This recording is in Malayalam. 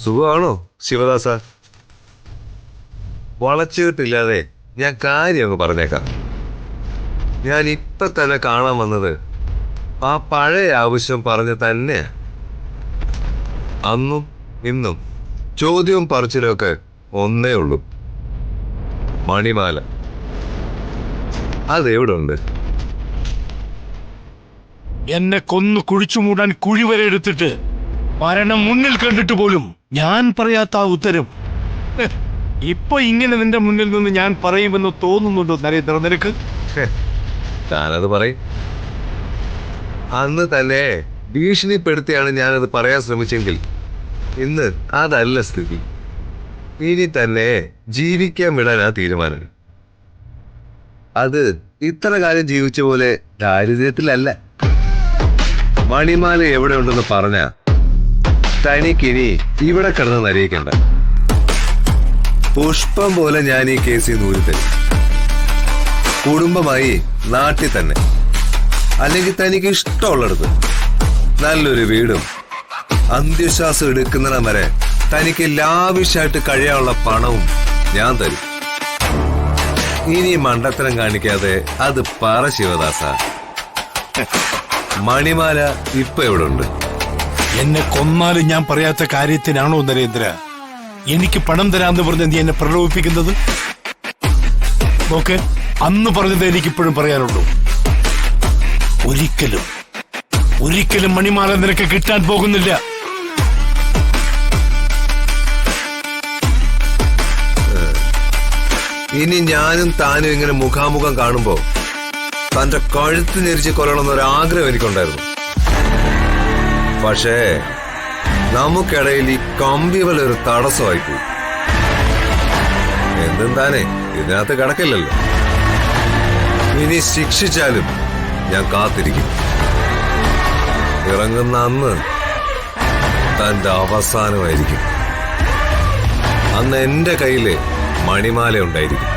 സുഖമാണോ ശിവദാസ? വളച്ചുകെട്ടില്ലാതെ ഞാൻ കാര്യം അങ്ങ് പറഞ്ഞേക്കാം. ഞാൻ ഇപ്പൊ തന്നെ കാണാൻ വന്നത് ആ പഴയ ആവശ്യം പറഞ്ഞ് തന്നെ. അന്നും ഇന്നും ചോദ്യവും പറച്ചിലൊക്കെ ഒന്നേ ഉള്ളൂ, മണിമാല. അതെവിടെ ഉണ്ട്? എന്നെ കൊന്നു കുഴിച്ചു മൂടാൻ കുഴി വരെ എടുത്തിട്ട് മരണം മുന്നിൽ കണ്ടിട്ട് പോലും ഞാൻ പറയാത്ത ആ ഉത്തരം ഇപ്പൊ ഇങ്ങനെ നിന്റെ മുന്നിൽ നിന്ന് ഞാൻ പറയുമെന്ന് തോന്നുന്നുണ്ടോ നരേന്ദ്ര നിനക്ക്? ഞാനത് പറയും. അന്ന് തന്നെ ഭീഷണിപ്പെടുത്തിയാണ് ഞാനത് പറയാൻ ശ്രമിച്ചെങ്കിൽ ഇന്ന് അതല്ല സ്ഥിതി. ഇനി തന്നെ ജീവിക്കാൻ വിടാനാ തീരുമാനം. അത് ഇത്ര കാലം ജീവിച്ച പോലെ ദാരിദ്ര്യത്തിലല്ല. മണിമാല എവിടെ ഉണ്ടെന്ന് പറഞ്ഞ തനിക്കിനി ഇവിടെ കിടന്ന് നരയിക്കണ്ട. പുഷ്പം പോലെ ഞാൻ ഈ കേസിൽ നൂരി തരും. കുടുംബമായി നാട്ടിൽ തന്നെ, അല്ലെങ്കിൽ തനിക്ക് ഇഷ്ടമുള്ളിടത്ത് നല്ലൊരു വീടും അന്ത്യശ്വാസം എടുക്കുന്നിടം വരെ തനിക്ക് ലാവിഷായിട്ട് കഴിയാനുള്ള പണവും ഞാൻ തരും. ഇനി മണ്ടത്തരം കാണിക്കാതെ അത് പറ ശിവദാസ. മണിമാല ഇപ്പൊ എവിടെ ഉണ്ട്? എന്നെ കൊന്നാലും ഞാൻ പറയാത്ത കാര്യത്തിനാണോ നരേന്ദ്ര എനിക്ക് പണം തരാമെന്ന് പറഞ്ഞ് നീ എന്നെ പ്രലോഭിപ്പിക്കുന്നത്? ഓക്കെ, അന്ന് പറഞ്ഞത് എനിക്കിപ്പോഴും പറയാനുള്ളൂ. ഒരിക്കലും മണിമാല നിനക്ക് കിട്ടാൻ പോകുന്നില്ല. ഇനി ഞാനും താനും ഇങ്ങനെ മുഖാമുഖം കാണുമ്പോ തന്റെ കഴുത്ത് ഞെരിച്ച് കൊല്ലണമെന്നൊരാഗ്രഹം എനിക്കുണ്ടായിരുന്നു. പക്ഷേ നമുക്കിടയിൽ ഈ കമ്പി പോലെ ഒരു തടസ്സമായിപ്പോയി. എന്തും താനെ ഇതിനകത്ത് കിടക്കില്ലല്ലോ. ഇനി ശിക്ഷിച്ചാലും ഞാൻ കാത്തിരിക്കും. ഇറങ്ങുന്ന അന്ന് തന്റെ അവസാനമായിരിക്കും. അന്ന് എന്റെ കയ്യില് മണിമാല ഉണ്ടായിരിക്കും.